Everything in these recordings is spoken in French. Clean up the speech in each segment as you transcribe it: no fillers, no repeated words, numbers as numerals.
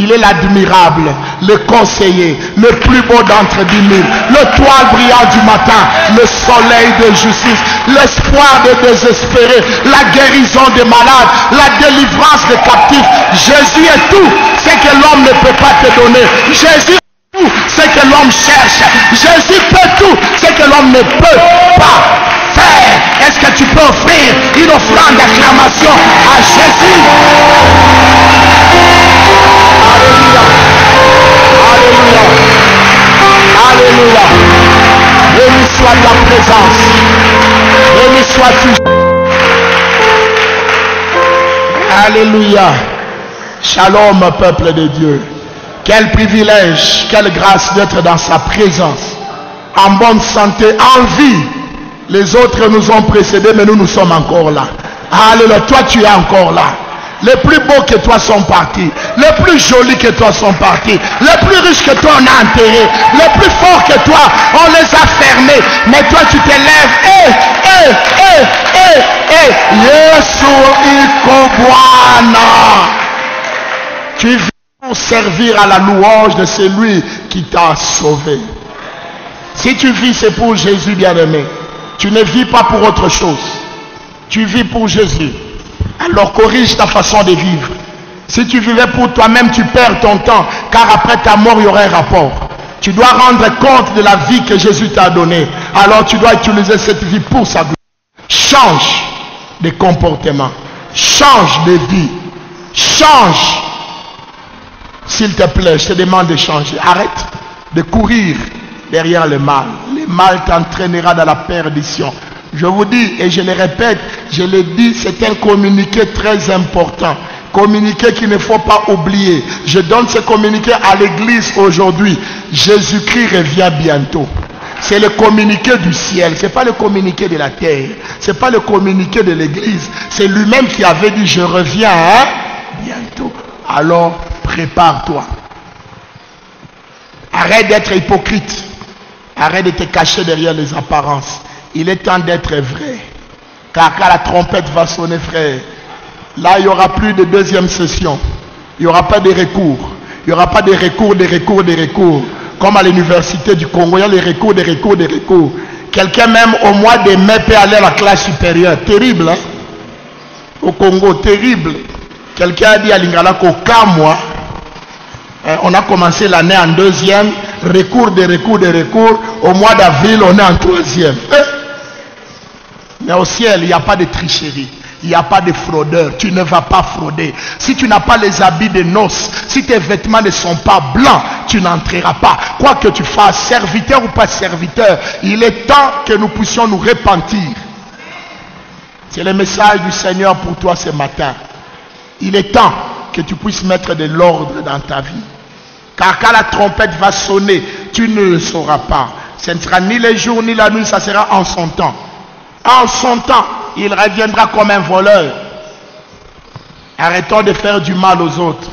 Il est l'admirable, le conseiller, le plus beau d'entre 10 000, le toit brillant du matin, le soleil de justice, l'espoir des désespérés, la guérison des malades, la délivrance des captifs. Jésus est tout ce que l'homme ne peut pas te donner. Jésus est tout ce que l'homme cherche. Jésus peut tout ce que l'homme ne peut pas faire. Est-ce que tu peux offrir une offrande d'acclamation à Jésus? Alléluia. Alléluia. Alléluia. Béni soit ta présence. Béni sois-tu. Alléluia. Shalom, peuple de Dieu. Quel privilège, quelle grâce d'être dans sa présence, en bonne santé, en vie. Les autres nous ont précédés, mais nous sommes encore là. Alléluia, toi tu es encore là. Les plus beaux que toi sont partis. Les plus jolis que toi sont partis. Les plus riches que toi on a enterrés. Les plus forts que toi on les a fermés. Mais toi tu t'élèves. Yesu ikobwana. Tu vis pour servir à la louange de celui qui t'a sauvé. Si tu vis, c'est pour Jésus bien-aimé. Tu ne vis pas pour autre chose. Tu vis pour Jésus. Alors corrige ta façon de vivre. Si tu vivais pour toi-même, tu perds ton temps. Car après ta mort, il y aura un rapport. Tu dois rendre compte de la vie que Jésus t'a donnée. Alors tu dois utiliser cette vie pour sa gloire. Change de comportement. Change de vie. Change. S'il te plaît, je te demande de changer. Arrête de courir derrière le mal. Le mal t'entraînera dans la perdition. Je vous dis, et je le répète, je le dis, c'est un communiqué très important. Communiqué qu'il ne faut pas oublier. Je donne ce communiqué à l'église aujourd'hui. Jésus-Christ revient bientôt. C'est le communiqué du ciel. Ce n'est pas le communiqué de la terre. Ce n'est pas le communiqué de l'église. C'est lui-même qui avait dit, je reviens bientôt. Alors, prépare-toi. Arrête d'être hypocrite. Arrête de te cacher derrière les apparences. Il est temps d'être vrai. Car quand la trompette va sonner, frère, là, il n'y aura plus de deuxième session. Il n'y aura pas de recours. Il n'y aura pas de recours, de recours, de recours. Comme à l'université du Congo, il y a les recours, des recours, des recours. Quelqu'un même au mois de mai peut aller à la classe supérieure. Terrible, hein? Au Congo, terrible. Quelqu'un a dit à Lingala qu'au Kamwa, on a commencé l'année en deuxième, recours, des recours, des recours. Au mois d'avril, on est en troisième. Mais au ciel, il n'y a pas de tricherie. Il n'y a pas de fraudeur. Tu ne vas pas frauder. Si tu n'as pas les habits de noces, si tes vêtements ne sont pas blancs, tu n'entreras pas. Quoi que tu fasses, serviteur ou pas serviteur, il est temps que nous puissions nous repentir. C'est le message du Seigneur pour toi ce matin. Il est temps que tu puisses mettre de l'ordre dans ta vie. Car quand la trompette va sonner, tu ne le sauras pas. Ce ne sera ni le jour ni la nuit, ça sera en son temps. En son temps, il reviendra comme un voleur. Arrêtons de faire du mal aux autres.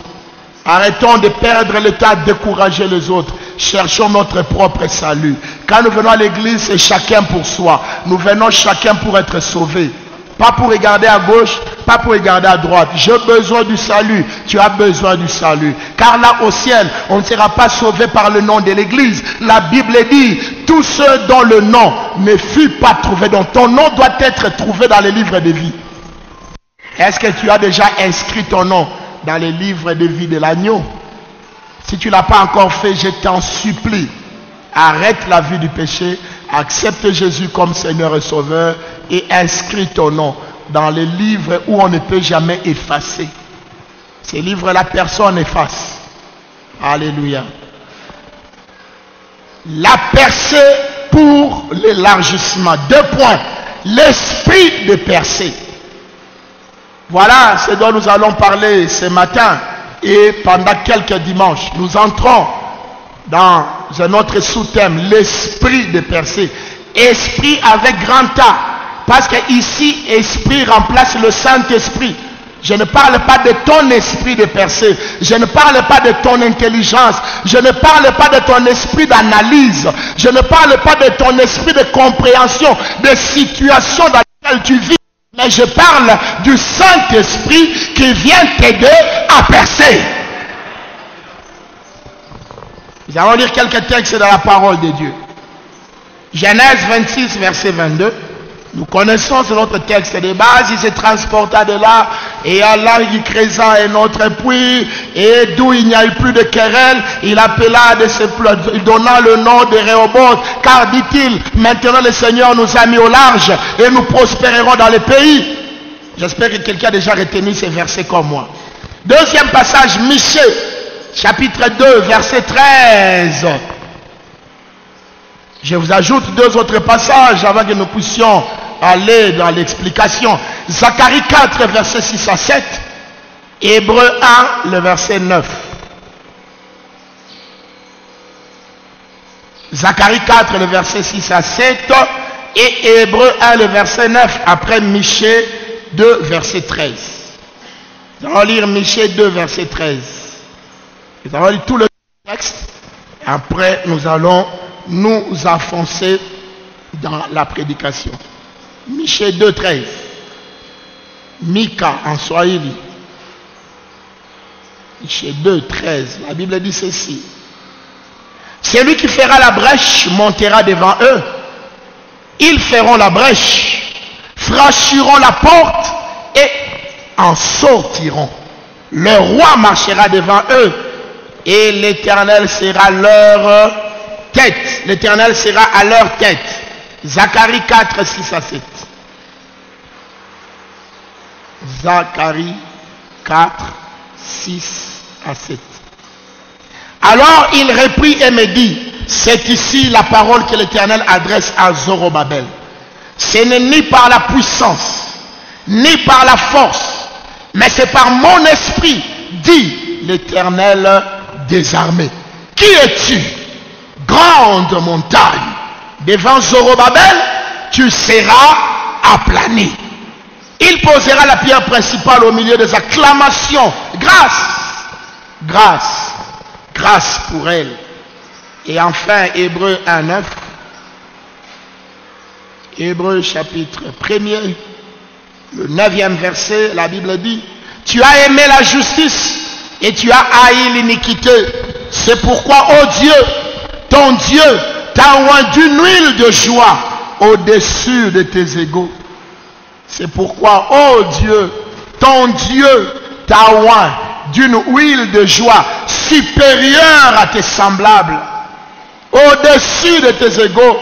Arrêtons de perdre le temps à décourager les autres. Cherchons notre propre salut. Quand nous venons à l'église, c'est chacun pour soi. Nous venons chacun pour être sauvés. Pas pour regarder à gauche, pas pour regarder à droite. J'ai besoin du salut. Tu as besoin du salut. Car là au ciel, on ne sera pas sauvé par le nom de l'église. La Bible dit, tous ceux dont le nom ne fut pas trouvé. Donc ton nom doit être trouvé dans les livres de vie. Est-ce que tu as déjà inscrit ton nom dans les livres de vie de l'agneau? Si tu ne l'as pas encore fait, je t'en supplie. Arrête la vie du péché. Accepte Jésus comme Seigneur et Sauveur et inscris ton nom dans les livres où on ne peut jamais effacer. Ces livres-là, personne n'efface. Alléluia. La percée pour l'élargissement. 2 points. L'esprit de percée. Voilà ce dont nous allons parler ce matin et pendant quelques dimanches. Nous entrons dans un autre sous-thème, l'esprit de percée. Esprit avec grand A. Parce que ici, esprit remplace le Saint-Esprit. Je ne parle pas de ton esprit de percée. Je ne parle pas de ton intelligence. Je ne parle pas de ton esprit d'analyse. Je ne parle pas de ton esprit de compréhension des situations dans lesquelles tu vis. Mais je parle du Saint-Esprit qui vient t'aider à percer. Nous allons lire quelques textes de la parole de Dieu. Genèse 26, verset 22. Nous connaissons ce notre texte de base. Il se transporta de là et Allah y creusa un autre puits, et d'où il n'y a eu plus de querelle, il appela de ce puits, il donna le nom de Rehoboth, car dit-il, maintenant le Seigneur nous a mis au large et nous prospérerons dans le pays. J'espère que quelqu'un a déjà retenu ces versets comme moi. Deuxième passage, Michée, chapitre 2, verset 13. Je vous ajoute deux autres passages avant que nous puissions aller dans l'explication. Zacharie 4, verset 6 à 7. Hébreux 1, le verset 9. Zacharie 4, le verset 6 à 7. Et Hébreux 1, le verset 9. Après Michée 2, verset 13. Nous allons lire Michée 2, verset 13. Nous allons lire tout le texte. Après, nous allons nous enfoncer dans la prédication. Michée 2, 13. Mika en Swahili. Michée 2, 13. La Bible dit ceci. Celui qui fera la brèche montera devant eux. Ils feront la brèche, franchiront la porte et en sortiront. Le roi marchera devant eux et l'Éternel sera leur tête. L'Éternel sera à leur tête. Zacharie 4, 6 à 7. Zacharie 4, 6 à 7. Alors il reprit et me dit, c'est ici la parole que l'Éternel adresse à Zorobabel. Ce n'est ni par la puissance, ni par la force, mais c'est par mon esprit, dit l'Éternel des armées. Qui es-tu, grande montagne? Devant Zorobabel, tu seras aplani. Il posera la pierre principale au milieu des acclamations. Grâce, grâce, grâce pour elle. Et enfin, Hébreux 1, 9. Hébreux chapitre 1er, le 9e verset, la Bible dit, tu as aimé la justice et tu as haï l'iniquité. C'est pourquoi, ô Dieu, ton Dieu t'a oint d'une huile de joie au-dessus de tes égaux. C'est pourquoi, ô Dieu, ton Dieu t'a oint d'une huile de joie supérieure à tes semblables, au-dessus de tes égaux,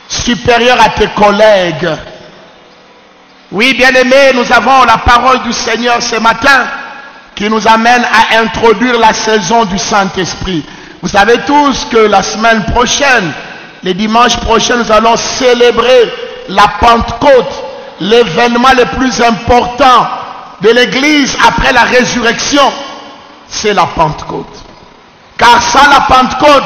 supérieur à tes collègues. Oui, bien-aimés, nous avons la parole du Seigneur ce matin qui nous amène à introduire la saison du Saint-Esprit. Vous savez tous que la semaine prochaine, les dimanches prochains, nous allons célébrer la Pentecôte, l'événement le plus important de l'Église après la résurrection, c'est la Pentecôte. Car sans la Pentecôte,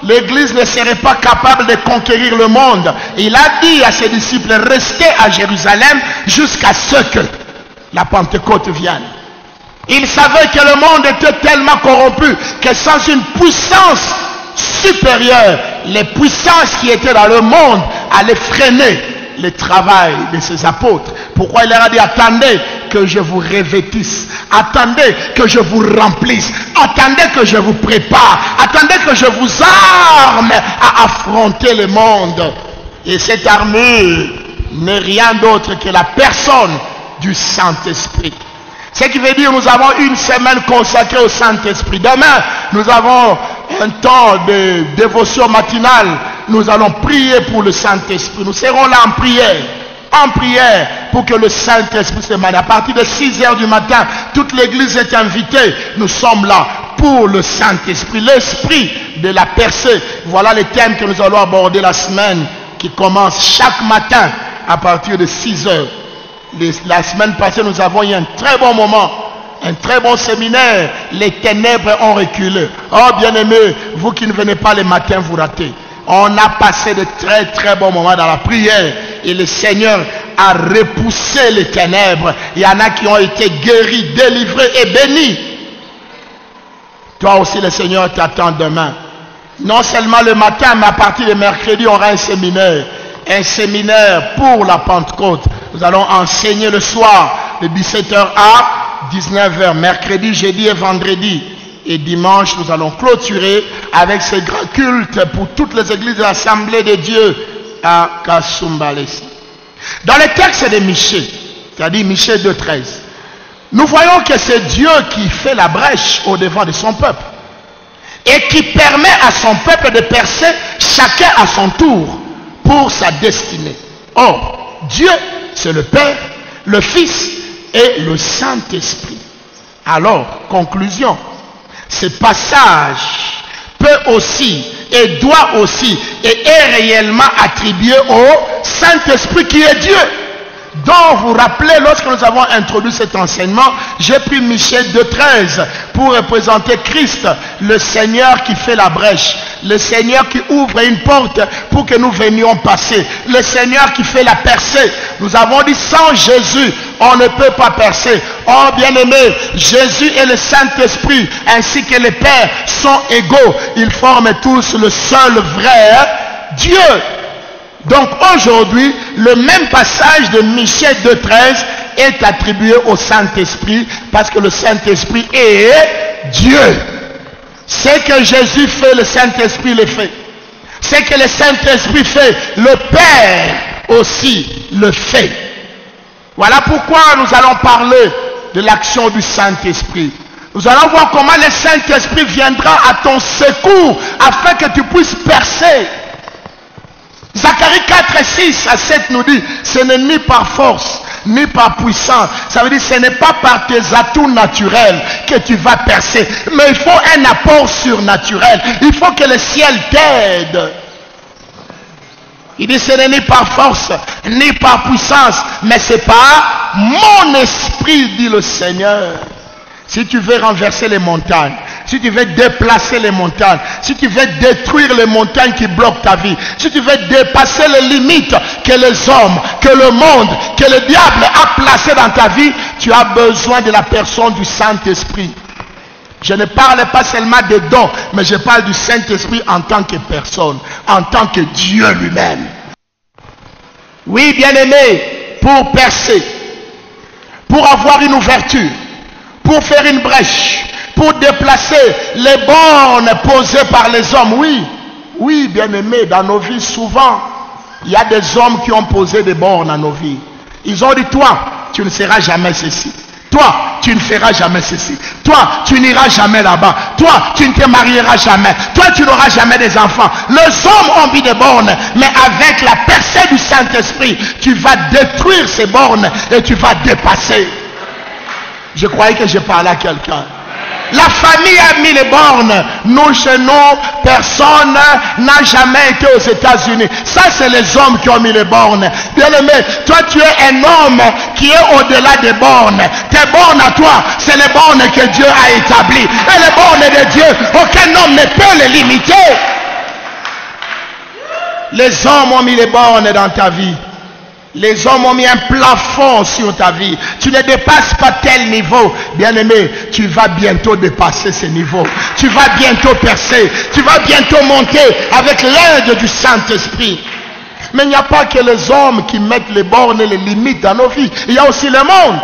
l'Église ne serait pas capable de conquérir le monde. Il a dit à ses disciples, restez à Jérusalem jusqu'à ce que la Pentecôte vienne. Il savait que le monde était tellement corrompu que sans une puissance supérieure, les puissances qui étaient dans le monde allaient freiner le travail de ses apôtres. Pourquoi il leur a dit, attendez que je vous revêtisse, attendez que je vous remplisse, attendez que je vous prépare, attendez que je vous arme à affronter le monde. Et cette armure n'est rien d'autre que la personne du Saint-Esprit. Ce qui veut dire que nous avons une semaine consacrée au Saint-Esprit. Demain, nous avons un temps de dévotion matinale. Nous allons prier pour le Saint-Esprit. Nous serons là en prière pour que le Saint-Esprit se mène. À partir de 6 heures du matin, toute l'église est invitée. Nous sommes là pour le Saint-Esprit, l'esprit de la percée. Voilà les thèmes que nous allons aborder la semaine qui commence chaque matin à partir de 6 heures. La semaine passée, nous avons eu un très bon moment, un très bon séminaire. Les ténèbres ont reculé. Oh bien-aimés, vous qui ne venez pas le matin, vous ratez. On a passé de très très bons moments dans la prière et le Seigneur a repoussé les ténèbres. Il y en a qui ont été guéris, délivrés et bénis. Toi aussi, le Seigneur t'attend demain. Non seulement le matin, mais à partir de mercredi, on aura un séminaire. Un séminaire pour la Pentecôte. Nous allons enseigner le soir de 17h à 19h, mercredi, jeudi et vendredi. Et dimanche, nous allons clôturer avec ce grand culte pour toutes les églises de l'Assemblée de Dieu à Kasumbalesi. Dans le texte de Michée, c'est-à-dire Michée 2,13, nous voyons que c'est Dieu qui fait la brèche au devant de son peuple et qui permet à son peuple de percer chacun à son tour pour sa destinée. Or, Dieu, c'est le Père, le Fils et le Saint-Esprit. Alors, conclusion, ce passage peut aussi et doit aussi et est réellement attribué au Saint-Esprit qui est Dieu. Donc, vous vous rappelez, lorsque nous avons introduit cet enseignement, j'ai pris Michée 2,13 pour représenter Christ, le Seigneur qui fait la brèche, le Seigneur qui ouvre une porte pour que nous venions passer, le Seigneur qui fait la percée. Nous avons dit, sans Jésus, on ne peut pas percer. Oh, bien-aimé, Jésus et le Saint-Esprit, ainsi que le Père, sont égaux. Ils forment tous le seul vrai Dieu. Donc aujourd'hui, le même passage de Michée 2,13 est attribué au Saint-Esprit parce que le Saint-Esprit est Dieu. Ce que Jésus fait, le Saint-Esprit le fait. Ce que le Saint-Esprit fait, le Père aussi le fait. Voilà pourquoi nous allons parler de l'action du Saint-Esprit. Nous allons voir comment le Saint-Esprit viendra à ton secours afin que tu puisses percer. Zacharie 4, 6 à 7 nous dit, ce n'est ni par force, ni par puissance. Ça veut dire, ce n'est pas par tes atouts naturels que tu vas percer. Mais il faut un apport surnaturel. Il faut que le ciel t'aide. Il dit, ce n'est ni par force, ni par puissance, mais c'est par mon esprit, dit le Seigneur. Si tu veux renverser les montagnes, si tu veux déplacer les montagnes, si tu veux détruire les montagnes qui bloquent ta vie, si tu veux dépasser les limites que les hommes, que le monde, que le diable a placées dans ta vie, tu as besoin de la personne du Saint-Esprit. Je ne parle pas seulement des dons, mais je parle du Saint-Esprit en tant que personne, en tant que Dieu lui-même. Oui, bien-aimé, pour percer, pour avoir une ouverture, pour faire une brèche, pour déplacer les bornes posées par les hommes. Oui, oui, bien-aimés, dans nos vies, souvent, il y a des hommes qui ont posé des bornes à nos vies. Ils ont dit, toi, tu ne seras jamais ceci. Toi, tu ne feras jamais ceci. Toi, tu n'iras jamais là-bas. Toi, tu ne te marieras jamais. Toi, tu n'auras jamais des enfants. Les hommes ont mis des bornes, mais avec la percée du Saint-Esprit, tu vas détruire ces bornes et tu vas dépasser. Je croyais que je parlais à quelqu'un. La famille a mis les bornes. Nous, chez nous, personne n'a jamais été aux États-Unis. Ça, c'est les hommes qui ont mis les bornes. Bien-aimé, toi, tu es un homme qui est au-delà des bornes. Tes bornes à toi, c'est les bornes que Dieu a établies. Et les bornes de Dieu, aucun homme ne peut les limiter. Les hommes ont mis les bornes dans ta vie. Les hommes ont mis un plafond sur ta vie. Tu ne dépasses pas tel niveau. Bien-aimé, tu vas bientôt dépasser ce niveau. Tu vas bientôt percer. Tu vas bientôt monter avec l'aide du Saint-Esprit. Mais il n'y a pas que les hommes qui mettent les bornes et les limites dans nos vies. Il y a aussi le monde.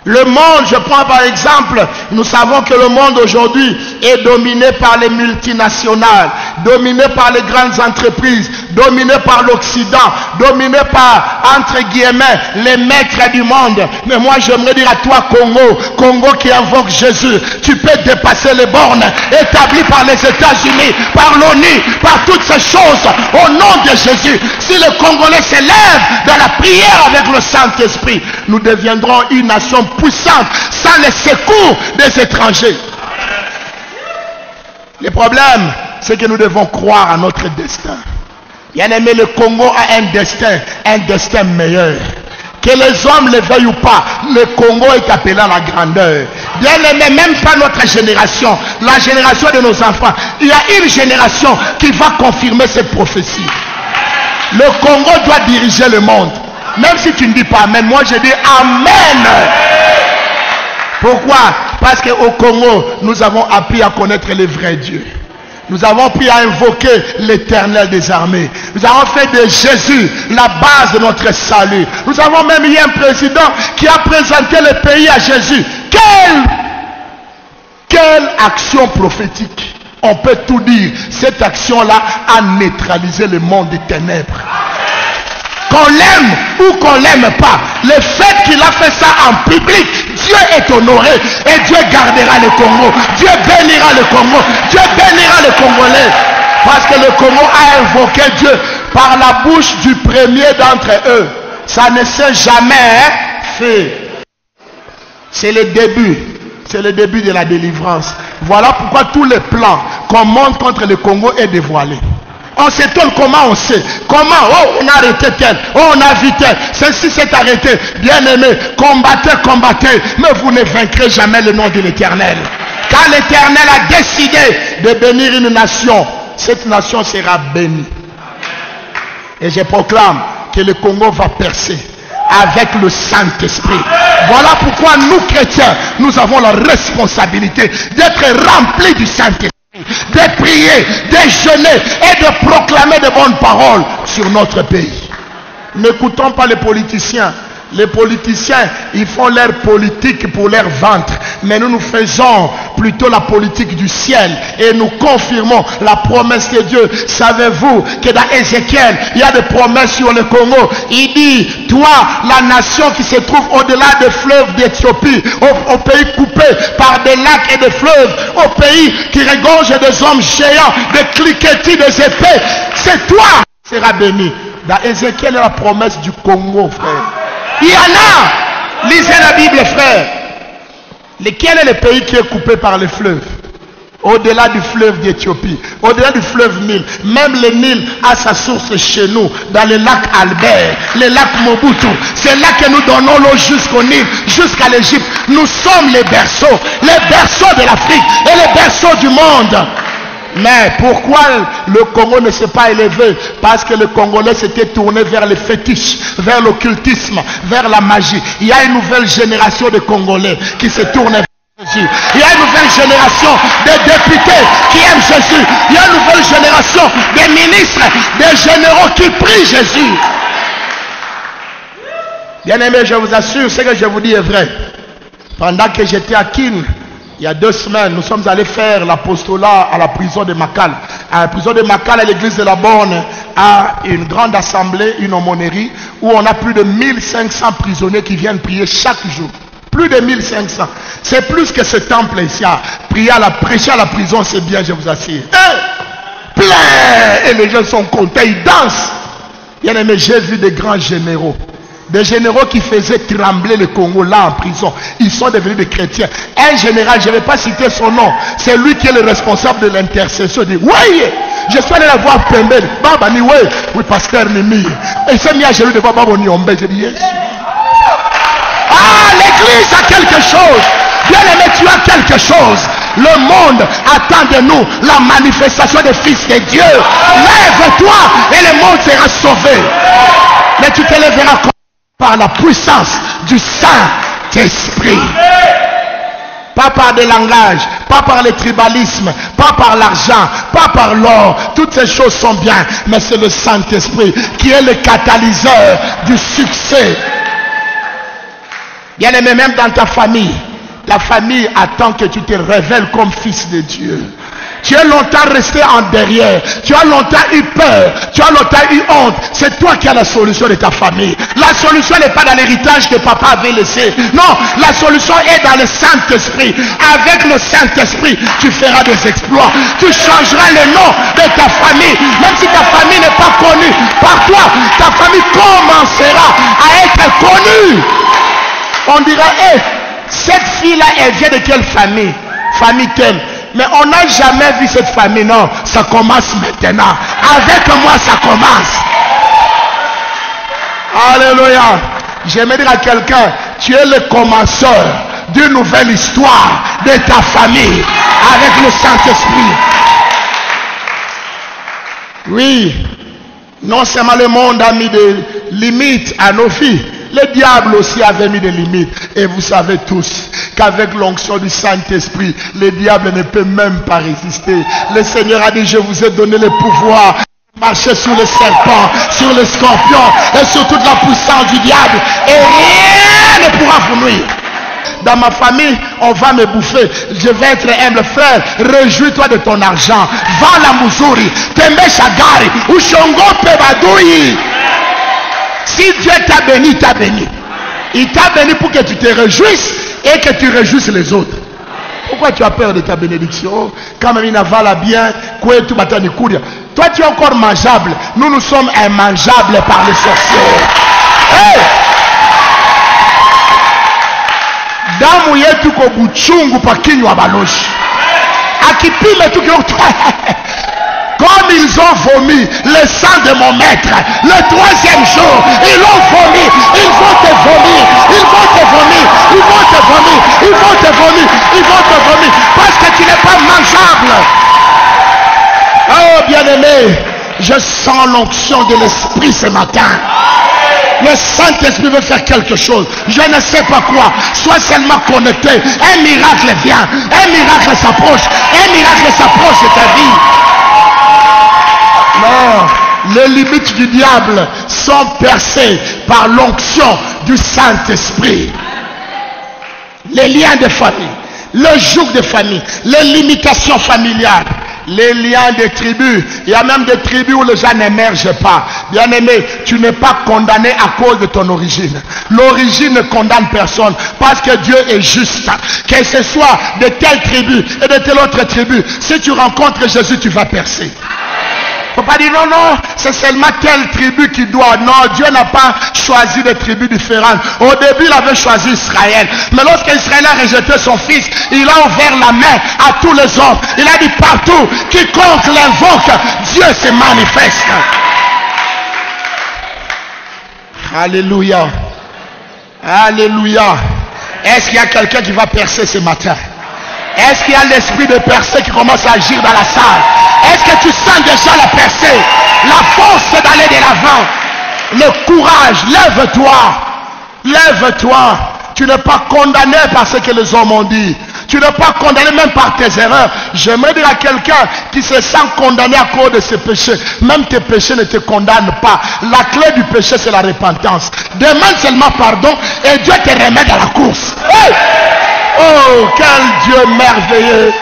Le monde, je prends par exemple, nous savons que le monde aujourd'hui est dominé par les multinationales, dominé par les grandes entreprises, dominé par l'Occident, dominé par, entre guillemets, les maîtres du monde. Mais moi, j'aimerais dire à toi, Congo qui invoque Jésus, tu peux dépasser les bornes établies par les États-Unis, par l'ONU, par toutes ces choses, au nom de Jésus. Si le Congolais s'élève dans la prière avec le Saint-Esprit, nous deviendrons une nation puissante sans le secours des étrangers. Le problème, c'est que nous devons croire à notre destin. Bien-aimé, le Congo a un destin meilleur. Que les hommes le veuillent ou pas, le Congo est appelé à la grandeur. Bien-aimé, même pas notre génération, la génération de nos enfants, il y a une génération qui va confirmer cette prophétie. Le Congo doit diriger le monde. Même si tu ne dis pas Amen, moi je dis Amen. Pourquoi? Parce qu'au Congo, nous avons appris à connaître le vrai Dieu. Nous avons appris à invoquer l'Éternel des armées. Nous avons fait de Jésus la base de notre salut. Nous avons même eu un président qui a présenté le pays à Jésus. Quelle action prophétique? On peut tout dire. Cette action-là a neutralisé le monde des ténèbres. Qu'on l'aime ou qu'on l'aime pas, le fait qu'il a fait ça en public, Dieu est honoré et Dieu gardera le Congo. Dieu bénira le Congo. Dieu bénira le Congolais. Parce que le Congo a invoqué Dieu par la bouche du premier d'entre eux. Ça ne s'est jamais fait. C'est le début. C'est le début de la délivrance. Voilà pourquoi tous les plans qu'on monte contre le Congo est dévoilé. On s'étonne comment on sait. Comment? Oh, on a arrêté tel. Oh, on a vu tel. Ceci s'est arrêté. Bien aimé, combattez, combattez. Mais vous ne vaincrez jamais le nom de l'Éternel. Quand l'Éternel a décidé de bénir une nation, cette nation sera bénie. Et je proclame que le Congo va percer avec le Saint-Esprit. Voilà pourquoi nous chrétiens, nous avons la responsabilité d'être remplis du Saint-Esprit, de prier, de jeûner et de proclamer de bonnes paroles sur notre pays. N'écoutons pas les politiciens. Les politiciens, ils font leur politique pour leur ventre. Mais nous faisons plutôt la politique du ciel. Et nous confirmons la promesse de Dieu. Savez-vous que dans Ézéchiel, il y a des promesses sur le Congo. Il dit, toi, la nation qui se trouve au-delà des fleuves d'Éthiopie, au pays coupé par des lacs et des fleuves, au pays qui regorge des hommes géants, des cliquetis, des épées, c'est toi qui seras béni. Dans Ézéchiel, il y a la promesse du Congo, frère. Il y en a. Lisez la Bible, frère. Lequel est le pays qui est coupé par le fleuve? Au-delà du fleuve d'Éthiopie, au-delà du fleuve Nil. Même le Nil a sa source chez nous, dans le lac Albert, le lac Mobutu. C'est là que nous donnons l'eau jusqu'au Nil, jusqu'à l'Égypte. Nous sommes les berceaux de l'Afrique et les berceaux du monde. Mais pourquoi le Congo ne s'est pas élevé? Parce que le Congolais s'était tourné vers les fétiches, vers l'occultisme, vers la magie. Il y a une nouvelle génération de Congolais qui se tournent vers Jésus. Il y a une nouvelle génération de députés qui aiment Jésus. Il y a une nouvelle génération de ministres, de généraux qui prient Jésus. Bien aimé, je vous assure, ce que je vous dis est vrai. Pendant que j'étais à Kin, il y a 2 semaines, nous sommes allés faire l'apostolat à la prison de Makal. À la prison de Makal, à l'église de la Borne, à une grande assemblée, une aumônerie, où on a plus de 1500 prisonniers qui viennent prier chaque jour. Plus de 1500. C'est plus que ce temple ici. Prêcher à la prison, c'est bien, je vous assure. Plein! Et les gens sont contents, ils dansent. Bien aimé, j'ai vu des grands généraux. Des généraux qui faisaient trembler le Congo là en prison. Ils sont devenus des chrétiens. Un général, je ne vais pas citer son nom, c'est lui qui est le responsable de l'intercession. Il dit, oui, je suis allé la voir Pembele. Baba ni oui, pasteur Nimi. Et il s'est mis à genoux devant Baba Niombe. Je dis, yes. Ah, l'église a quelque chose. Bien aimé, tu as quelque chose. Le monde attend de nous la manifestation des fils de Dieu. Lève-toi et le monde sera sauvé. Mais tu te lèveras par la puissance du Saint-Esprit. Pas par des langages, pas par le tribalisme, pas par l'argent, pas par l'or. Toutes ces choses sont bien, mais c'est le Saint-Esprit qui est le catalyseur du succès. Bien aimé, même dans ta famille, la famille attend que tu te révèles comme fils de Dieu. Tu as longtemps resté en derrière. Tu as longtemps eu peur. Tu as longtemps eu honte. C'est toi qui as la solution de ta famille. La solution n'est pas dans l'héritage que papa avait laissé. Non, la solution est dans le Saint-Esprit. Avec le Saint-Esprit, tu feras des exploits. Tu changeras le nom de ta famille. Même si ta famille n'est pas connue par toi, ta famille commencera à être connue. On dira, cette fille-là, elle vient de quelle famille? Famille telle. Mais on n'a jamais vu cette famille, non. Ça commence maintenant. Avec moi, ça commence. Alléluia. J'aimerais dire à quelqu'un, tu es le commenceur d'une nouvelle histoire de ta famille avec le Saint-Esprit. Oui, non seulement le monde a mis des limites à nos vies, le diable aussi avait mis des limites. Et vous savez tous qu'avec l'onction du Saint-Esprit, le diable ne peut même pas résister. Le Seigneur a dit, je vous ai donné le pouvoir de marcher sur les serpents, sur les scorpions et sur toute la puissance du diable. Et rien ne pourra vous nuire. dans ma famille, on va me bouffer. Je vais être humble. Frère, réjouis-toi de ton argent. Va la Muzuri, Tembe Shagari, ou Shongo Pebadoui. Si Dieu t'a béni, il t'a béni. Il t'a béni pour que tu te réjouisses et que tu réjouisses les autres. Pourquoi tu as peur de ta bénédiction? Quand même, il n'avala bien. Toi, tu es encore mangeable. Nous sommes immangeables par les sorciers. Hey! Damu yetu ko buchungu pa kinywa baloshi. Akipime tu comme ils ont vomi le sang de mon maître, le 3e jour, ils l'ont vomi, ils vont te vomir, ils vont te vomir, ils vont te vomir, ils vont te vomir, ils vont te vomir, parce que tu n'es pas mangeable. Oh bien-aimé, je sens l'onction de l'Esprit ce matin. Le Saint-Esprit veut faire quelque chose. Je ne sais pas quoi. Sois seulement connecté. Un miracle vient. Un miracle s'approche. Un miracle s'approche de ta vie. Non, les limites du diable sont percées par l'onction du Saint-Esprit. Les liens de famille, le joug de famille, les limitations familiales, les liens des tribus. Il y a même des tribus où les gens n'émergent pas. Bien-aimé, tu n'es pas condamné à cause de ton origine. L'origine ne condamne personne parce que Dieu est juste. Que ce soit de telle tribu et de telle autre tribu, si tu rencontres Jésus, tu vas percer. Il ne faut pas dire non, non, c'est seulement telle tribu qui doit. Non, Dieu n'a pas choisi des tribus différentes. Au début, il avait choisi Israël. Mais lorsqu'Israël a rejeté son fils, il a ouvert la main à tous les hommes. Il a dit partout, quiconque l'invoque, Dieu se manifeste. Alléluia. Alléluia. Est-ce qu'il y a quelqu'un qui va percer ce matin? Est-ce qu'il y a l'esprit de percée qui commence à agir dans la salle? Est-ce que tu sens déjà la percée? La force d'aller de l'avant. Le courage. Lève-toi. Lève-toi. Tu n'es pas condamné par ce que les hommes ont dit. Tu n'es pas condamné même par tes erreurs. J'aimerais dire à quelqu'un qui se sent condamné à cause de ses péchés. Même tes péchés ne te condamnent pas. La clé du péché, c'est la repentance. Demande seulement pardon et Dieu te remet dans la course. Hey! Oh, quel Dieu merveilleux!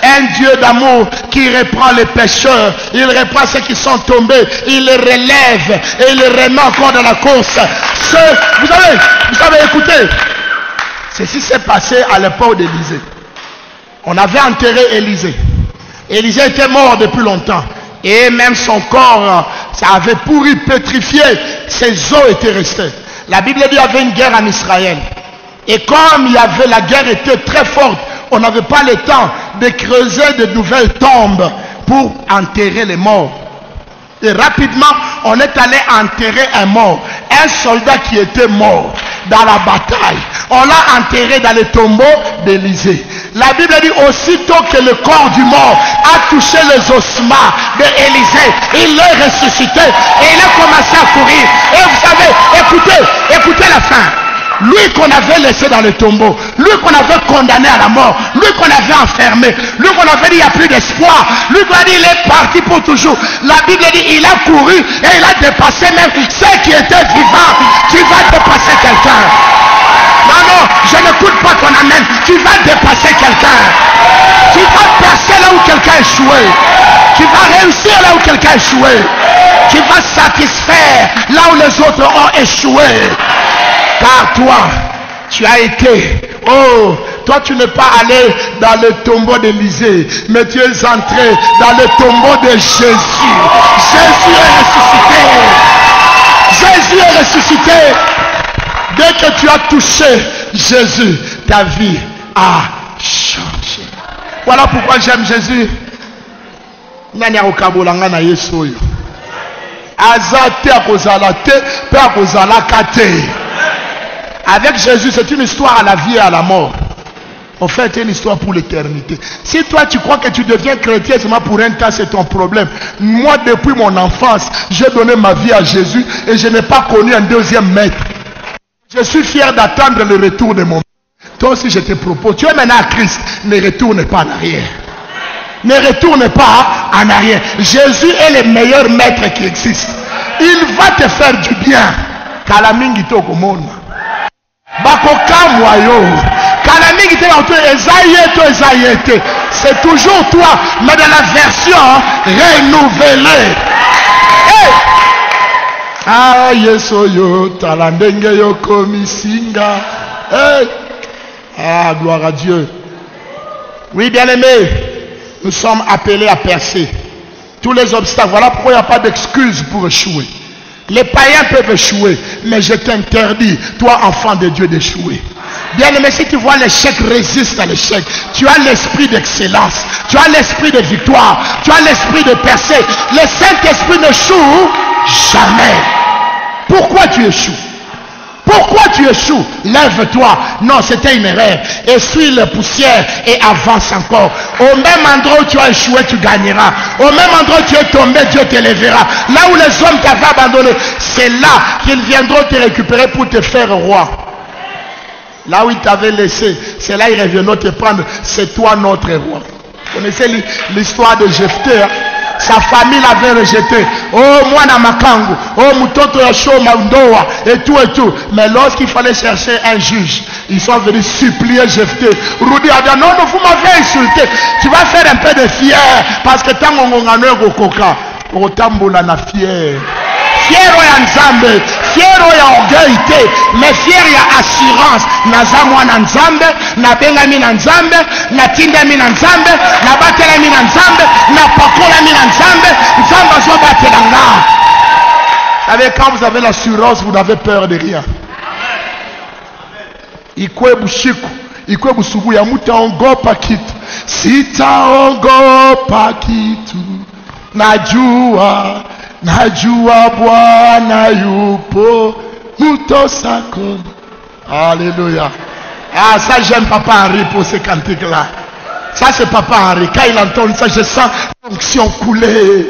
Un Dieu d'amour qui reprend les pécheurs, il reprend ceux qui sont tombés, il les relève et il les remet encore dans la course. Vous savez, écoutez, ceci s'est passé à l'époque d'Élisée. On avait enterré Élisée. Élisée était mort depuis longtemps. Et même son corps, ça avait pourri, pétrifié. Ses os étaient restés. La Bible dit qu'il y avait une guerre en Israël. Et comme la guerre était très forte, on n'avait pas le temps de creuser de nouvelles tombes pour enterrer les morts. Et rapidement, on est allé enterrer un mort. Un soldat qui était mort dans la bataille. On l'a enterré dans le tombeau d'Élisée. La Bible dit aussitôt que le corps du mort a touché les ossements d'Élisée, il l'a ressuscité et il a commencé à courir. Et vous savez, écoutez la fin. Lui qu'on avait laissé dans le tombeau, lui qu'on avait condamné à la mort, lui qu'on avait enfermé, lui qu'on avait dit il n'y a plus d'espoir, lui qu'on a dit il est parti pour toujours. La Bible dit il a couru et il a dépassé même ceux qui étaient vivants. Tu vas dépasser quelqu'un. Non, non, je n'écoute pas ton amen. Tu vas dépasser quelqu'un. Tu vas percer là où quelqu'un a échoué. Tu vas réussir là où quelqu'un a échoué. Tu vas satisfaire là où les autres ont échoué. Car toi, tu as été, toi tu n'es pas allé dans le tombeau d'Élisée, mais tu es entré dans le tombeau de Jésus. Jésus est ressuscité. Jésus est ressuscité. Dès que tu as touché Jésus, ta vie a changé. Voilà pourquoi j'aime Jésus. Avec Jésus, c'est une histoire à la vie et à la mort. En fait, c'est une histoire pour l'éternité. Si toi, tu crois que tu deviens chrétien seulement pour un temps, c'est ton problème. Moi, depuis mon enfance, j'ai donné ma vie à Jésus et je n'ai pas connu un deuxième maître. Je suis fier d'attendre le retour de mon maître. Toi aussi, je te propose. Tu es maintenant à Christ. Ne retourne pas en arrière. Ne retourne pas en arrière. Jésus est le meilleur maître qui existe. Il va te faire du bien. Kalamingi toko mona. C'est toujours toi, mais dans la version renouvelée. Hey! Ah, yesoyo, talandenge yo komisinga. Hey! Ah, gloire à Dieu. Oui, bien-aimés, nous sommes appelés à percer tous les obstacles. Voilà pourquoi il n'y a pas d'excuse pour échouer. Les païens peuvent échouer, mais je t'interdis, toi, enfant de Dieu, d'échouer. Bien-aimé, si tu vois l'échec, résiste à l'échec. Tu as l'esprit d'excellence, tu as l'esprit de victoire, tu as l'esprit de percer. Le Saint-Esprit n'échoue jamais. Pourquoi tu échoues? Pourquoi tu échoues? Lève-toi. Non, c'était une erreur. Essuie la poussière et avance encore. Au même endroit où tu as échoué, tu gagneras. Au même endroit où tu es tombé, Dieu te lèvera. Là où les hommes t'avaient abandonné, c'est là qu'ils viendront te récupérer pour te faire roi. Là où ils t'avaient laissé, c'est là ils reviendront te prendre. C'est toi notre roi. Vous connaissez l'histoire de Jephthé, hein? Sa famille l'avait rejeté. Oh, moi na makangu. Oh, mutoto ya show mandoa. Et tout et tout. Mais lorsqu'il fallait chercher un juge, ils sont venus supplier Jephthé. Rudi a dit, non, vous m'avez insulté. Tu vas faire un peu de fier. Parce que tant qu'on a un coca, on tamboula na fier. Fiero ya nzambe, fiero ya orgueil te, mais fiero ya assurance. Naza mwana nzambe, na bengami na nzambe, na tindami na nzambe, na batelami na nzambe, na pakolami na nzambe, nzambe azo batelanga. Vous savez, quand vous avez l'assurance, vous n'avez peur de rien. Ikwe bushiku, ikwe busubu ya mutaongopa kitu, sitaongopa kitu, najua Bwana yupo mutosako. Alléluia. Ah, ça j'aime Papa Henri pour ces cantiques-là. Ça c'est Papa Henri. Quand il entend ça, je sens l'onction couler.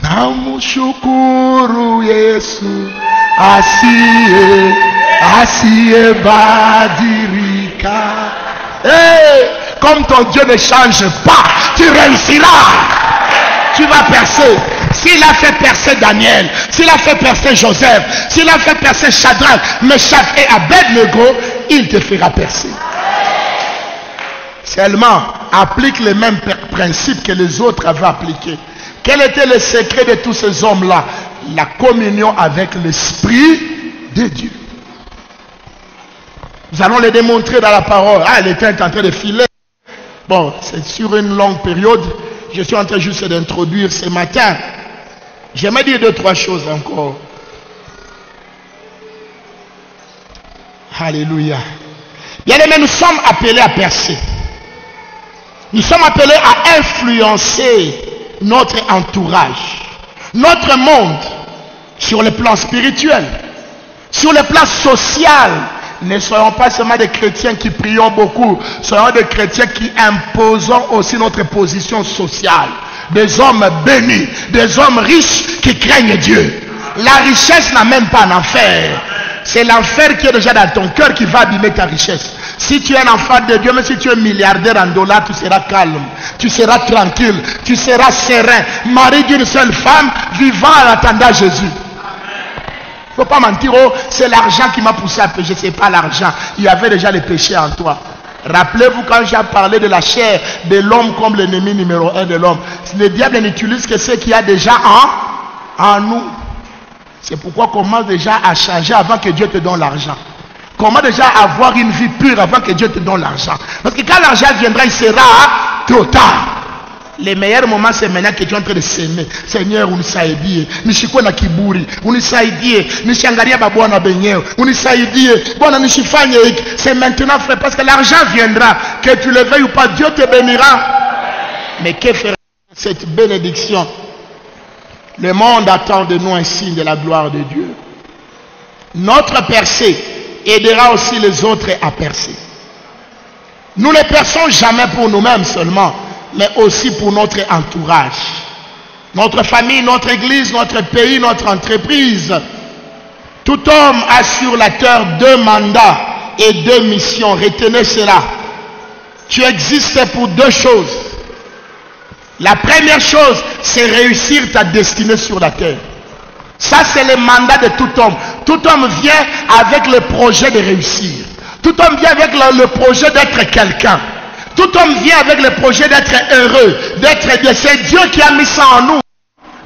Namushukuru Yesu asiye badirika. Hey, comme ton Dieu ne change pas, tu réussiras. Tu vas percer. S'il a fait percer Daniel, s'il a fait percer Joseph, s'il a fait percer Shadrach, Meshach et Abednego, il te fera percer. Seulement, applique les mêmes principes que les autres avaient appliqués. Quel était le secret de tous ces hommes-là? La communion avec l'Esprit de Dieu. Nous allons le démontrer dans la parole. Ah, le temps est en train de filer. Bon, c'est sur une longue période. Je suis en train juste d'introduire ce matin. J'aimerais dire 2-3 choses encore. Alléluia. Bien aimés, nous sommes appelés à percer. Nous sommes appelés à influencer notre entourage, notre monde, sur le plan spirituel, sur le plan social. Ne soyons pas seulement des chrétiens qui prions beaucoup, soyons des chrétiens qui imposons aussi notre position sociale. Des hommes bénis, des hommes riches qui craignent Dieu. La richesse n'a même pas un enfer. C'est l'enfer qui est déjà dans ton cœur qui va abîmer ta richesse. Si tu es un enfant de Dieu, même si tu es milliardaire en dollars, tu seras calme, tu seras tranquille, tu seras serein. Mari d'une seule femme, vivant en attendant Jésus. Il ne faut pas mentir, oh, c'est l'argent qui m'a poussé à pécher, ce n'est pas l'argent. Il y avait déjà le péché en toi. Rappelez-vous quand j'ai parlé de la chair de l'homme comme l'ennemi numéro 1 de l'homme. Le diable n'utilise que ce qu'il y a déjà en nous. C'est pourquoi commence déjà à changer avant que Dieu te donne l'argent. Comment déjà avoir une vie pure avant que Dieu te donne l'argent. Parce que quand l'argent viendra, il sera trop tard. Les meilleurs moments, c'est maintenant que tu es en train de s'aimer. Seigneur, unisaidie. Nishikwe na kiburi. Unisaidie. Nishangaria babwana benyeo. Unisaidie. Bwana nishifanye hiki. C'est maintenant, frère, parce que l'argent viendra. Que tu le veuilles ou pas, Dieu te bénira. Mais que fera cette bénédiction? Le monde attend de nous un signe de la gloire de Dieu. Notre percée aidera aussi les autres à percer. Nous ne perçons jamais pour nous-mêmes seulement, mais aussi pour notre entourage, notre famille, notre église, notre pays, notre entreprise. Tout homme a sur la terre 2 mandats et 2 missions. Retenez cela. Tu existes pour 2 choses. La première chose, c'est réussir ta destinée sur la terre. Ça, c'est le mandat de tout homme. Tout homme vient avec le projet de réussir. Tout homme vient avec le projet d'être quelqu'un. Tout homme vient avec le projet d'être heureux, d'être Dieu. C'est Dieu qui a mis ça en nous.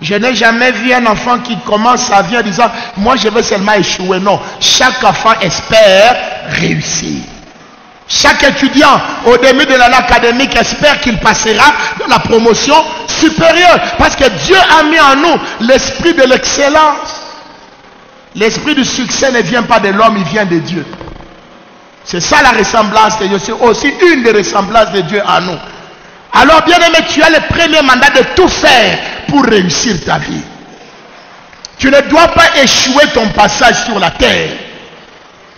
Je n'ai jamais vu un enfant qui commence sa vie en disant « Moi, je veux seulement échouer ». Non, chaque enfant espère réussir. Chaque étudiant au début de l'année académique espère qu'il passera dans la promotion supérieure. Parce que Dieu a mis en nous l'esprit de l'excellence. L'esprit du succès ne vient pas de l'homme, il vient de Dieu. C'est ça la ressemblance de Dieu. C'est aussi une des ressemblances de Dieu à nous. Alors bien aimé, tu as le premier mandat de tout faire pour réussir ta vie. Tu ne dois pas échouer ton passage sur la terre.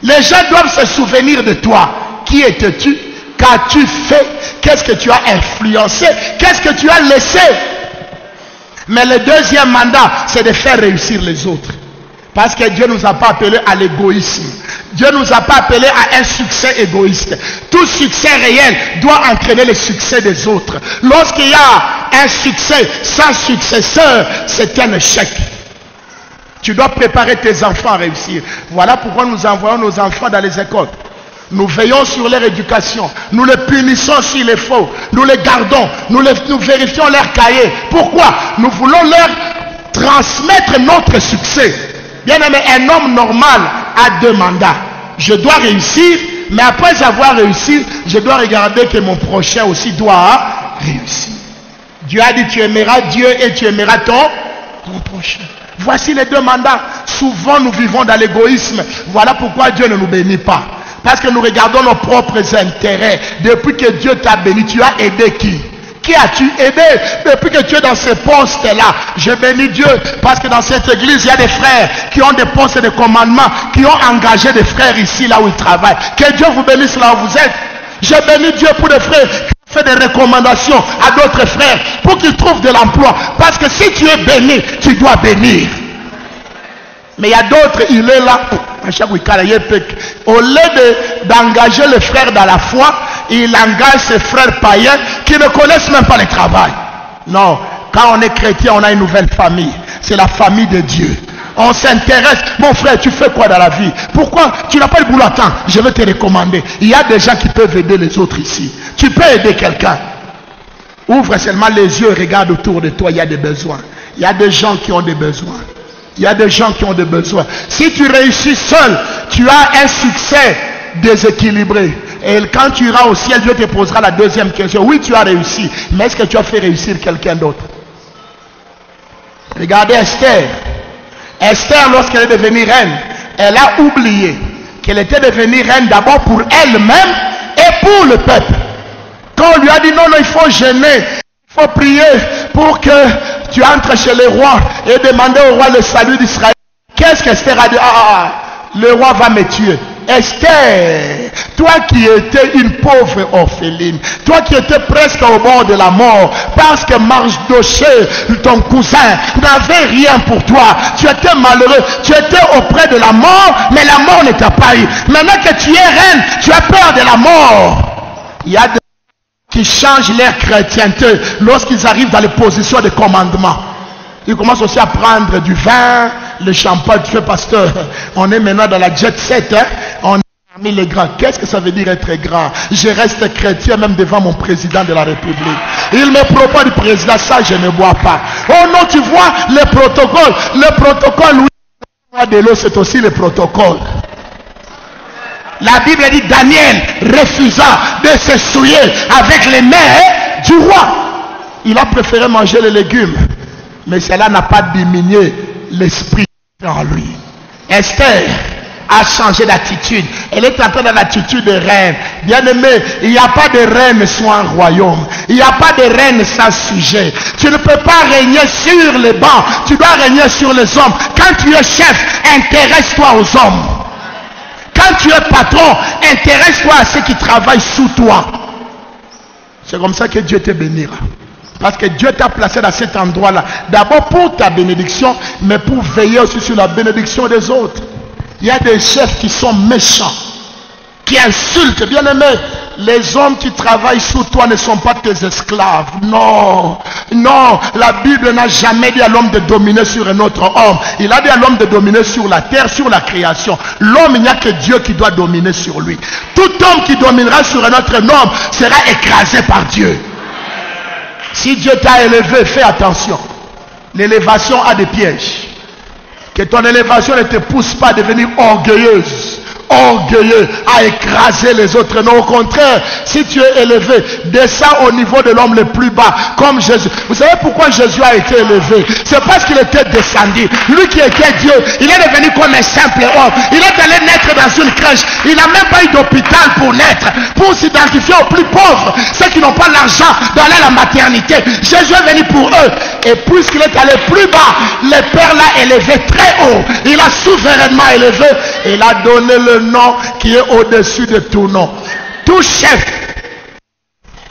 Les gens doivent se souvenir de toi. Qui étais-tu? Qu'as-tu fait? Qu'est-ce que tu as influencé? Qu'est-ce que tu as laissé? Mais le deuxième mandat, c'est de faire réussir les autres. Parce que Dieu ne nous a pas appelés à l'égoïsme. Dieu ne nous a pas appelés à un succès égoïste. Tout succès réel doit entraîner le succès des autres. Lorsqu'il y a un succès sans successeur, c'est un échec. Tu dois préparer tes enfants à réussir. Voilà pourquoi nous envoyons nos enfants dans les écoles. Nous veillons sur leur éducation. Nous les punissons s'il est faux. Nous les gardons. Nous vérifions leur cahier. Pourquoi? Nous voulons leur transmettre notre succès. Bien aimé, un homme normal a deux mandats. Je dois réussir, mais après avoir réussi, je dois regarder que mon prochain aussi doit réussir. Dieu a dit tu aimeras Dieu et tu aimeras ton prochain. Voici les deux mandats. Souvent nous vivons dans l'égoïsme. Voilà pourquoi Dieu ne nous bénit pas. Parce que nous regardons nos propres intérêts. Depuis que Dieu t'a béni, tu as aidé qui? Qui as-tu aidé? Depuis que tu es dans ce poste-là, je bénis Dieu. Parce que dans cette église, il y a des frères qui ont des postes de commandement, qui ont engagé des frères ici, là où ils travaillent. Que Dieu vous bénisse là où vous êtes. Je bénis Dieu pour des frères qui ont fait des recommandations à d'autres frères pour qu'ils trouvent de l'emploi. Parce que si tu es béni, tu dois bénir. Mais il y a d'autres, il est là. Au lieu d'engager les frères dans la foi, il engage ses frères païens qui ne connaissent même pas le travail. Non, quand on est chrétien, on a une nouvelle famille. C'est la famille de Dieu. On s'intéresse. Mon frère, tu fais quoi dans la vie? Pourquoi tu n'as pas le boulot? Attends, je vais te recommander. Il y a des gens qui peuvent aider les autres ici. Tu peux aider quelqu'un. Ouvre seulement les yeux et regarde autour de toi. Il y a des besoins. Il y a des gens qui ont des besoins. Il y a des gens qui ont des besoins. Si tu réussis seul, tu as un succès déséquilibré. Et quand tu iras au ciel, Dieu te posera la deuxième question. Oui, tu as réussi, mais est-ce que tu as fait réussir quelqu'un d'autre? Regardez Esther. Esther, lorsqu'elle est devenue reine, elle a oublié qu'elle était devenue reine d'abord pour elle-même et pour le peuple. Quand on lui a dit non, non, il faut jeûner, il faut prier pour que tu entres chez le roi et demander au roi le salut d'Israël. Qu'est-ce qu'Esther a dit? Le roi va me tuer. Esther, toi qui étais une pauvre orpheline, toi qui étais presque au bord de la mort, parce que Mardoché, ton cousin, n'avait rien pour toi, tu étais malheureux, tu étais auprès de la mort, mais la mort ne t'a pas eu. Maintenant que tu es reine, tu as peur de la mort. Il y a des qui changent leur chrétienté lorsqu'ils arrivent dans les positions de commandement. Ils commencent aussi à prendre du vin, le champagne. Tu fais pasteur, on est maintenant dans la jet set, hein? On est parmi les grands. Qu'est-ce que ça veut dire être grand? Je reste chrétien même devant mon président de la République. Il me propose du président, ça je ne bois pas. Oh non, tu vois le protocole, oui, de l'eau, c'est aussi le protocole. La Bible dit Daniel refusa de se souiller avec les mains du roi. Il a préféré manger les légumes. Mais cela n'a pas diminué l'esprit en lui. Esther a changé d'attitude. Elle est entrée dans l'attitude de reine. Bien aimé, il n'y a pas de reine sans un royaume. Il n'y a pas de reine sans sujet. Tu ne peux pas régner sur les bancs. Tu dois régner sur les hommes. Quand tu es chef, intéresse-toi aux hommes. Quand tu es patron, intéresse-toi à ceux qui travaillent sous toi. C'est comme ça que Dieu te bénira. Parce que Dieu t'a placé dans cet endroit-là. D'abord pour ta bénédiction, mais pour veiller aussi sur la bénédiction des autres. Il y a des chefs qui sont méchants, qui insultent. Bien aimé, les hommes qui travaillent sous toi ne sont pas tes esclaves. Non, non, la Bible n'a jamais dit à l'homme de dominer sur un autre homme. Il a dit à l'homme de dominer sur la terre, sur la création. L'homme, il n'y a que Dieu qui doit dominer sur lui. Tout homme qui dominera sur un autre homme sera écrasé par Dieu. Si Dieu t'a élevé, fais attention. L'élévation a des pièges. Que ton élévation ne te pousse pas à devenir orgueilleuse, orgueilleux, à écraser les autres. Non, au contraire, si tu es élevé, descends au niveau de l'homme le plus bas, comme Jésus. Vous savez pourquoi Jésus a été élevé? C'est parce qu'il était descendu. Lui qui était Dieu, il est devenu comme un simple homme. Il est allé naître dans une crèche. Il n'a même pas eu d'hôpital pour naître, pour s'identifier aux plus pauvres, ceux qui n'ont pas l'argent d'aller à la maternité. Jésus est venu pour eux. Et puisqu'il est allé plus bas, le Père l'a élevé très haut. Il a souverainement élevé. Il a donné le nom qui est au-dessus de tout nom. Tout chef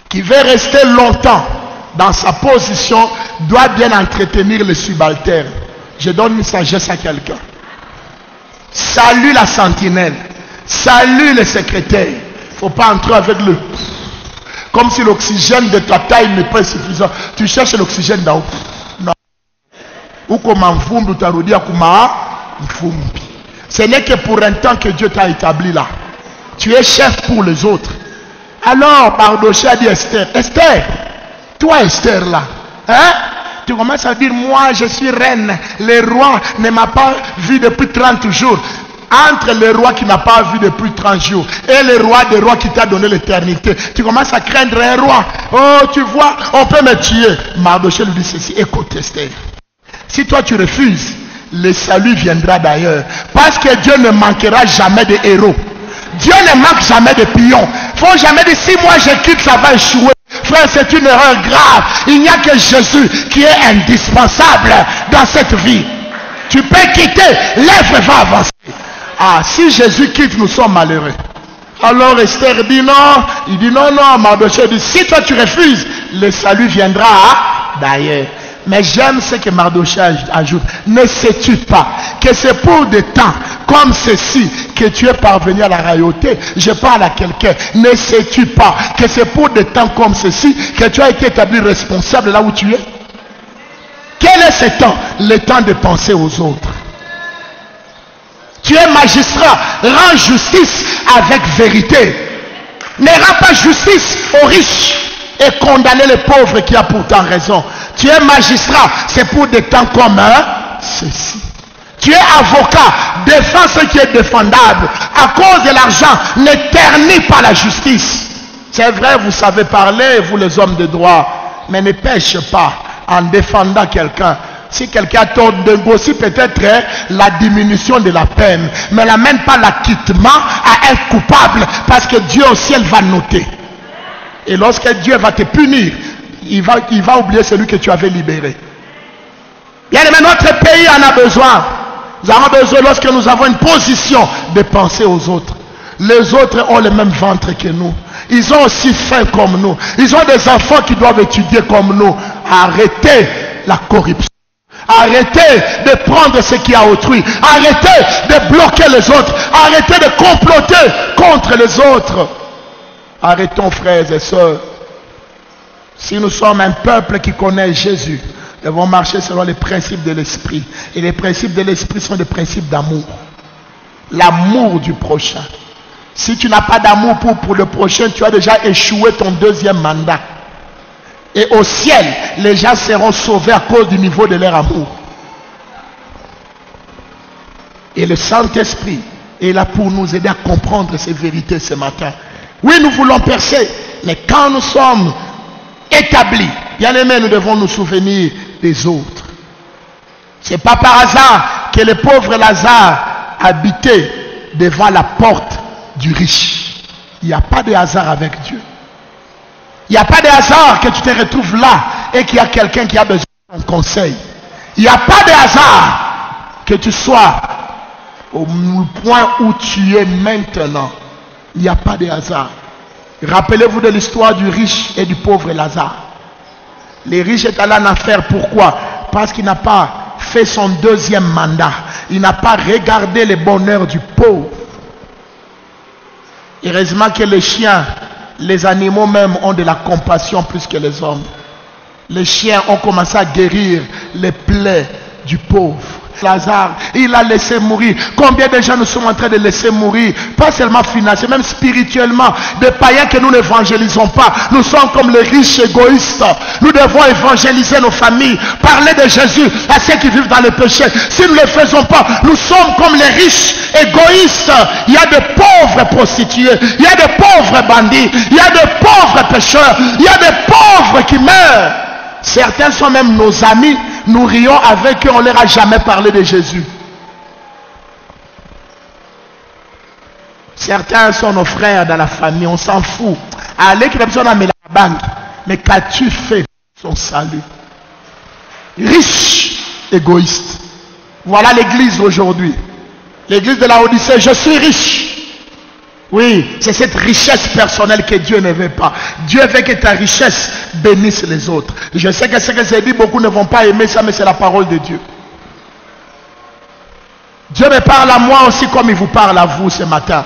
qui veut rester longtemps dans sa position doit bien entretenir les subalternes. Je donne une sagesse à quelqu'un. Salue la sentinelle. Salue le secrétaire. Il ne faut pas entrer avec le... Comme si l'oxygène de ta taille n'est pas suffisant. Tu cherches l'oxygène d'en haut. Non. Ou comme un fumbi, ou tarudia kuma fumbi. Ce n'est que pour un temps que Dieu t'a établi là. Tu es chef pour les autres. Alors, Mardochée a dit Esther, Esther, toi Esther là, hein? Tu commences à dire, moi je suis reine. Le roi ne m'a pas vu depuis 30 jours. Entre le roi qui n'a pas vu depuis 30 jours et le roi des rois qui t'a donné l'éternité, tu commences à craindre un roi. Oh, tu vois, on peut me tuer. Mardochée lui dit ceci, écoute Esther, si toi tu refuses, le salut viendra d'ailleurs. Parce que Dieu ne manquera jamais de héros. Dieu ne manque jamais de pions. Il ne faut jamais dire, si moi je quitte, ça va échouer. Frère, c'est une erreur grave. Il n'y a que Jésus qui est indispensable dans cette vie. Tu peux quitter, l'œuvre va avancer. Ah, si Jésus quitte, nous sommes malheureux. Alors Esther dit non. Il dit non, non. Mardochée dit, si toi tu refuses, le salut viendra d'ailleurs. Mais j'aime ce que Mardochée ajoute. Ne sais-tu pas que c'est pour des temps comme ceci que tu es parvenu à la royauté? Je parle à quelqu'un. Ne sais-tu pas que c'est pour des temps comme ceci que tu as été établi responsable là où tu es? Quel est ce temps? Le temps de penser aux autres. Tu es magistrat. Rends justice avec vérité. Ne rends pas justice aux riches et condamner les pauvres qui a pourtant raison. Tu es magistrat, c'est pour des temps comme ceci. Tu es avocat, défends ce qui est défendable. À cause de l'argent, ne ternis pas la justice. C'est vrai, vous savez parler, vous les hommes de droit, mais ne pêche pas en défendant quelqu'un. Si quelqu'un a tort, négocie peut-être la diminution de la peine, mais n'amène pas l'acquittement à être coupable, parce que Dieu au ciel va noter. Et lorsque Dieu va te punir, il va oublier celui que tu avais libéré. Bien aimé, notre pays en a besoin. Nous avons besoin, lorsque nous avons une position, de penser aux autres. Les autres ont le même ventre que nous. Ils ont aussi faim comme nous. Ils ont des enfants qui doivent étudier comme nous. Arrêtez la corruption. Arrêtez de prendre ce qui est à autrui. Arrêtez de bloquer les autres. Arrêtez de comploter contre les autres. Arrêtons, frères et sœurs. Si nous sommes un peuple qui connaît Jésus, nous devons marcher selon les principes de l'esprit. Et les principes de l'esprit sont des principes d'amour. L'amour du prochain. Si tu n'as pas d'amour pour le prochain, tu as déjà échoué ton deuxième mandat. Et au ciel, les gens seront sauvés à cause du niveau de leur amour. Et le Saint-Esprit est là pour nous aider à comprendre ces vérités ce matin. Oui, nous voulons percer, mais quand nous sommes établis, bien aimés, nous devons nous souvenir des autres. Ce n'est pas par hasard que le pauvre Lazare habitait devant la porte du riche. Il n'y a pas de hasard avec Dieu. Il n'y a pas de hasard que tu te retrouves là et qu'il y a quelqu'un qui a besoin de ton conseil. Il n'y a pas de hasard que tu sois au point où tu es maintenant. Il n'y a pas de hasard. Rappelez-vous de l'histoire du riche et du pauvre Lazare. Le riche est allé en enfer. Pourquoi? Parce qu'il n'a pas fait son deuxième mandat. Il n'a pas regardé le bonheur du pauvre. Heureusement que les chiens Les animaux même ont de la compassion plus que les hommes. Les chiens ont commencé à guérir les plaies du pauvre. Lazare, il a laissé mourir. Combien de gens nous sommes en train de laisser mourir? Pas seulement financièrement, même spirituellement. Des païens que nous n'évangélisons pas. Nous sommes comme les riches égoïstes. Nous devons évangéliser nos familles. Parler de Jésus à ceux qui vivent dans le péché. Si nous ne le faisons pas, nous sommes comme les riches égoïstes. Il y a de pauvres prostituées. Il y a de pauvres bandits. Il y a de pauvres pécheurs. Il y a de pauvres qui meurent. Certains sont même nos amis. Nous rions avec eux, on ne leur a jamais parlé de Jésus. Certains sont nos frères dans la famille, on s'en fout. Allez, qui a besoin d'amener la banque. Mais qu'as-tu fait pour son salut? Riche, égoïste. Voilà l'église aujourd'hui. L'église de la Odyssée, je suis riche. Oui, c'est cette richesse personnelle que Dieu ne veut pas. Dieu veut que ta richesse bénisse les autres. Je sais que ce que j'ai dit, beaucoup ne vont pas aimer ça, mais c'est la parole de Dieu. Dieu me parle à moi aussi comme il vous parle à vous ce matin.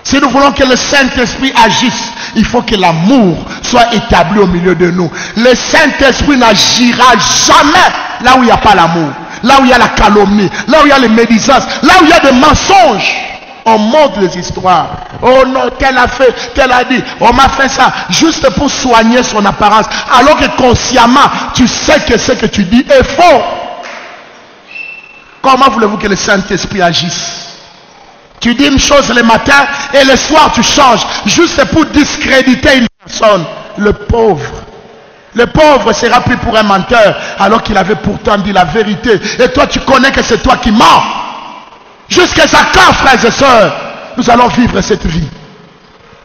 Si nous voulons que le Saint-Esprit agisse, il faut que l'amour soit établi au milieu de nous. Le Saint-Esprit n'agira jamais là où il n'y a pas l'amour, là où il y a la calomnie, là où il y a les médisances, là où il y a des mensonges. On montre les histoires. Oh non, tel a fait, tel a dit, on m'a fait ça, juste pour soigner son apparence. Alors que consciemment, tu sais que ce que tu dis est faux. Comment voulez-vous que le Saint-Esprit agisse? Tu dis une chose le matin et le soir tu changes, juste pour discréditer une personne. Le pauvre sera pris pour un menteur, alors qu'il avait pourtant dit la vérité. Et toi, tu connais que c'est toi qui mens. Jusqu'à quand, frères et sœurs, nous allons vivre cette vie?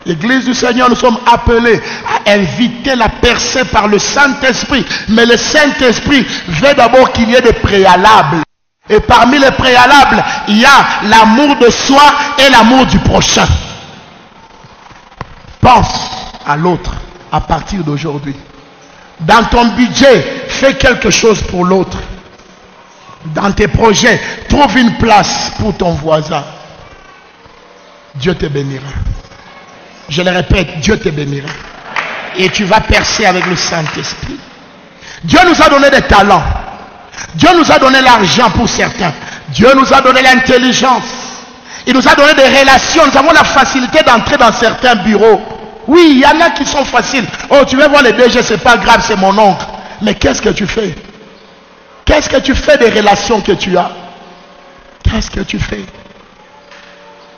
L'église du Seigneur, nous sommes appelés à inviter la percée par le Saint-Esprit. Mais le Saint-Esprit veut d'abord qu'il y ait des préalables. Et parmi les préalables, il y a l'amour de soi et l'amour du prochain. Pense à l'autre à partir d'aujourd'hui. Dans ton budget, fais quelque chose pour l'autre. Dans tes projets, trouve une place pour ton voisin. Dieu te bénira. Je le répète, Dieu te bénira. Et tu vas percer avec le Saint-Esprit. Dieu nous a donné des talents. Dieu nous a donné l'argent pour certains. Dieu nous a donné l'intelligence. Il nous a donné des relations. Nous avons la facilité d'entrer dans certains bureaux. Oui, il y en a qui sont faciles. Oh, tu veux voir les DG, c'est pas grave, c'est mon oncle. Mais qu'est-ce que tu fais? Qu'est-ce que tu fais des relations que tu as? Qu'est-ce que tu fais?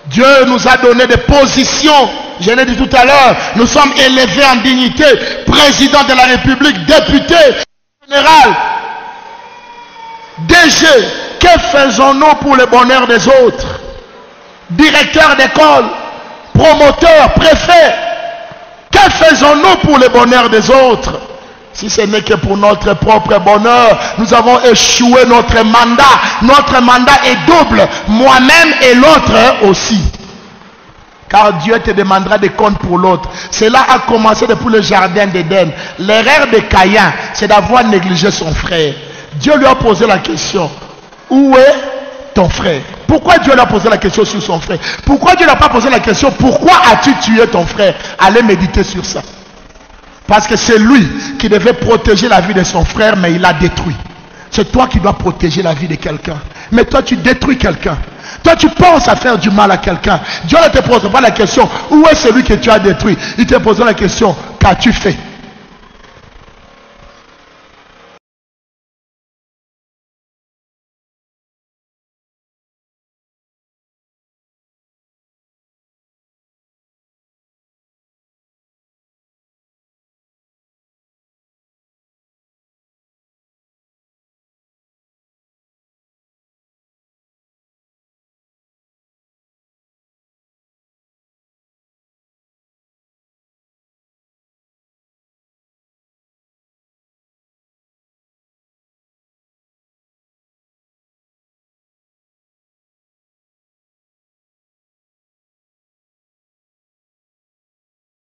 Dieu nous a donné des positions. Je l'ai dit tout à l'heure. Nous sommes élevés en dignité. Président de la République, député, général, DG. Que faisons-nous pour le bonheur des autres? Directeur d'école, promoteur, préfet. Que faisons-nous pour le bonheur des autres? Si ce n'est que pour notre propre bonheur, nous avons échoué notre mandat. Notre mandat est double, moi-même et l'autre aussi. Car Dieu te demandera des comptes pour l'autre. Cela a commencé depuis le jardin d'Éden. L'erreur de Caïn, c'est d'avoir négligé son frère. Dieu lui a posé la question, où est ton frère? Pourquoi Dieu lui a posé la question sur son frère? Pourquoi Dieu n'a pas posé la question, pourquoi as-tu tué ton frère? Allez méditer sur ça. Parce que c'est lui qui devait protéger la vie de son frère, mais il l'a détruit. C'est toi qui dois protéger la vie de quelqu'un. Mais toi, tu détruis quelqu'un. Toi, tu penses à faire du mal à quelqu'un. Dieu ne te pose pas la question, où est celui que tu as détruit? Il te pose la question, qu'as-tu fait?